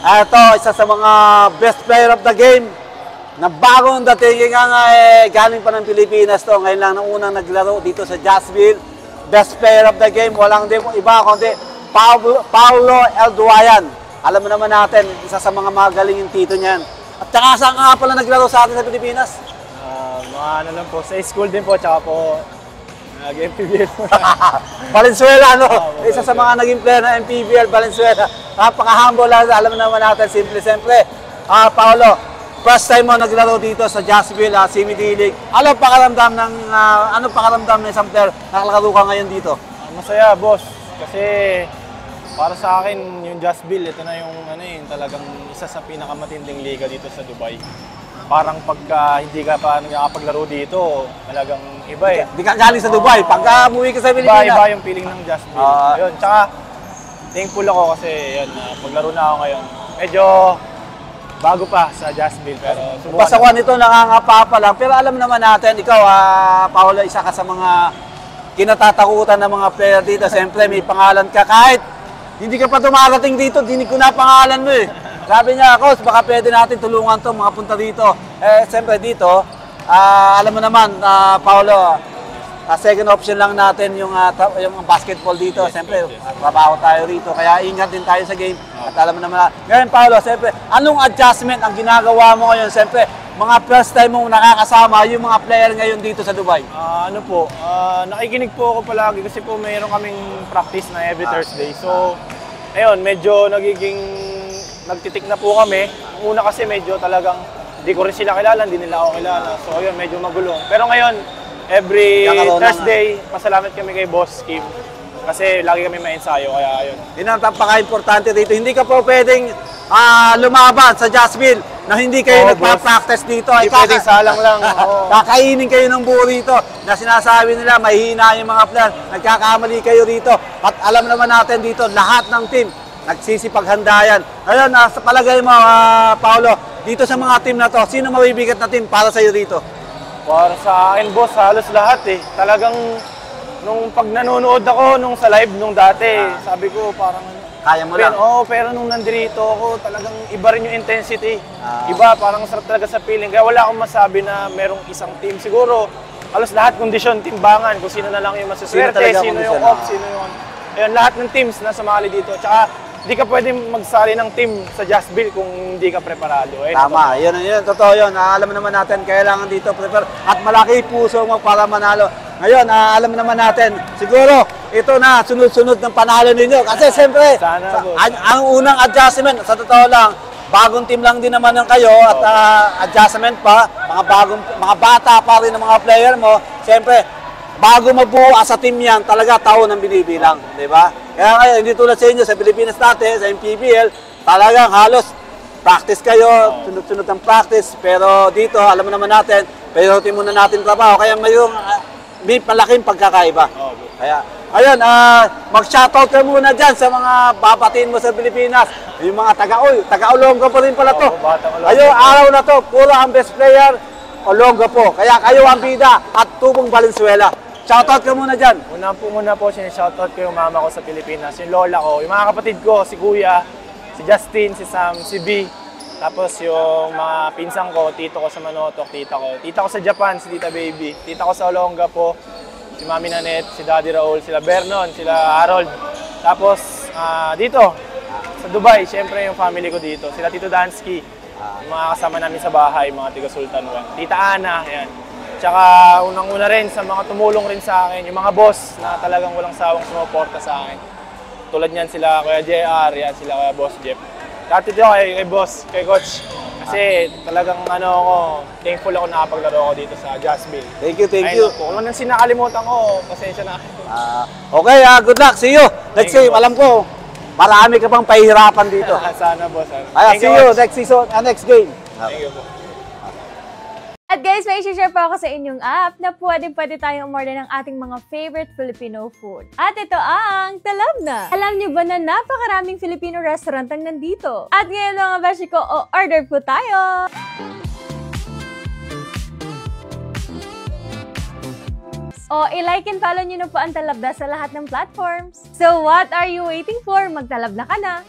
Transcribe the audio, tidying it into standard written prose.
Ito, isa sa mga best player of the game na bagong dating galing pa ng Pilipinas to. Ngayon lang nang unang naglaro dito sa Jacksonville. Best player of the game, walang iba kundi Paulo Elduayan. Alam mo naman natin, isa sa mga magaling yung tito niyan. At saka saan nga pala naglaro sa atin sa Pilipinas? Mga ano lang po, sa school din po, tsaka po nag-MPBL. Valenzuela, no? Isa sa mga naging player ng MPBL, Valenzuela. Napaka-humble, alam naman natin, simple-simple. Paolo, first time mo naglaro dito sa Jacksonville, CMD League. Anong pakaramdam ng isang player na naglaro ka ngayon dito? Masaya, boss. Kasi para sa akin, yung Jacksonville, ito na yung talagang isa sa pinakamatinding liga dito sa Dubai. Parang pagka hindi ka pa nakakapaglaro dito, talagang iba eh. Hindi ka galing sa Dubai, pagka umuwi ka sa Pilipinas. Iba yung feeling ng Jacksonville. Yun, tsaka thankful ako kasi yun, paglaro na ako ngayon. Medyo bago pa sa Jacksonville, pero subukan. Pasawan nito, nangangapa pa lang. Pero alam naman natin, ikaw, Paolo, isa ka sa mga kinatatakutan ng mga player dito. Siyempre, may pangalan ka kahit hindi ka pa dumarating dito, dinig ko na pangalan mo eh. Sabi niya, Coach, baka pwede natin tulungan to mga punta dito. Siyempre dito, alam mo naman, Paolo, second option lang natin yung basketball dito. Siyempre, trabaho tayo rito, kaya ingat din tayo sa game. At alam mo naman, ngayon Paolo, siyempre, anong adjustment ang ginagawa mo ngayon? Siyempre, mga first time mong nakakasama yung mga player ngayon dito sa Dubai. Nakikinig po ako palagi kasi po mayroon kaming practice na every Thursday. So, ayun, medyo nagtitik na po kami. Una kasi medyo talagang hindi ko rin sila kilala, hindi nila ako kilala. So, ayun, medyo magulo. Pero ngayon, every Thursday, pasalamat kami kay Boss Kim. Kasi lagi kami ma-ensayo, kaya ayun. Yun ang napaka-importante dito. Hindi ka po pwedeng lumaban sa Jacksonville na hindi kayo nagpa-practice dito. Hindi pwedeng salang lang. Kakainin kayo ng buo rito na sinasabi nila mahihina yung mga player. Nagkakamali kayo rito. At alam naman natin dito, lahat ng team nagsisipaghandayan. Ngayon, sa palagay mo, Paolo, dito sa mga team na to, sino mabibigat na team para sa'yo dito? Para sa akin, boss, halos lahat eh. Talagang nung pag nanonood ako nung sa live nung dati, sabi ko parang kaya mo lang. Pero nung nandito ako, talagang iba rin yung intensity. Iba, parang sarap talaga sa feeling. Kaya wala akong masabi na merong isang team. Siguro, halos lahat kondisyon, timbangan, kung sino na lang yung masuswerte, sino yung off, sino yung... Ayun, lahat ng teams na sumali dito. Tsaka, hindi ka pwedeng magsali ng team sa Jacksonville kung hindi ka preparado. Tama, yun, totoo yun. Alam naman natin, kailangan dito prepare. At malaki puso mo para manalo. Ngayon, alam naman natin, siguro, ito na, sunod-sunod ng panalo ninyo. Kasi siyempre, ang unang adjustment, sa totoo lang, bagong team lang din naman ng kayo at adjustment pa, mga bata pa rin ng mga player mo. Siyempre, bago mabuo sa team yan, talaga taon ang binibilang, di ba? Kaya ngayon, hindi tulad sa inyo, sa Pilipinas natin, sa MPBL, talagang halos practice kayo, sunod-sunod ang practice. Pero dito, alam mo naman natin, priority muna natin trabaho. Kaya may malaking pagkakaiba. Kaya, ayun, mag-shoutout ka muna dyan sa mga babatiin mo sa Pilipinas. Yung mga taga-Olonga po rin pala to. Ayun, araw na to, puro ang best player, Olonga po. Kaya kayo ang bida at tubong Valenzuela. Shoutout ka muna dyan. Muna po shoutout ko yung mama ko sa Pilipinas, yung lola ko, yung mga kapatid ko, si Kuya, si Justin, si Sam, si B. Tapos yung mga pinsang ko, tito ko sa Manotok, tita ko sa Japan, si Tita Baby, tita ko sa Olonga po, si Mami Nanette, si Daddy Raul, sila Vernon, sila Harold. Tapos dito, sa Dubai, syempre yung family ko dito, sila Tito Dansky, yung mga kasama namin sa bahay, mga tiga Sultan 1. Tita Ana, yan. Tsaka unang-una rin sa mga tumulong rin sa akin, yung mga boss na talagang walang sawang sumuporta sa akin. Tulad niyan sila Kuya JR, yan sila Kuya Boss Jeff. Dati dito kay Boss, kay Coach. Kasi talagang thankful ako nakapaglaro ako dito sa Jacksonville. Thank you. Kung ano nang sinakalimutan ko, pasensya na. Okay, good luck. See you. Next game, alam ko, marami ka pang pahihirapan dito. Sana, boss. See you next season, next game. Thank you, boss. At guys, may share po ako sa inyong app na pwede tayong umorder ng ating mga favorite Filipino food. At ito ang Talab Na! Alam niyo ba na napakaraming Filipino restaurant ang nandito? At ngayon mga bashi ko, order po tayo! I-like and follow niyo na po ang Talab Na sa lahat ng platforms. So what are you waiting for? Magtalab na ka na!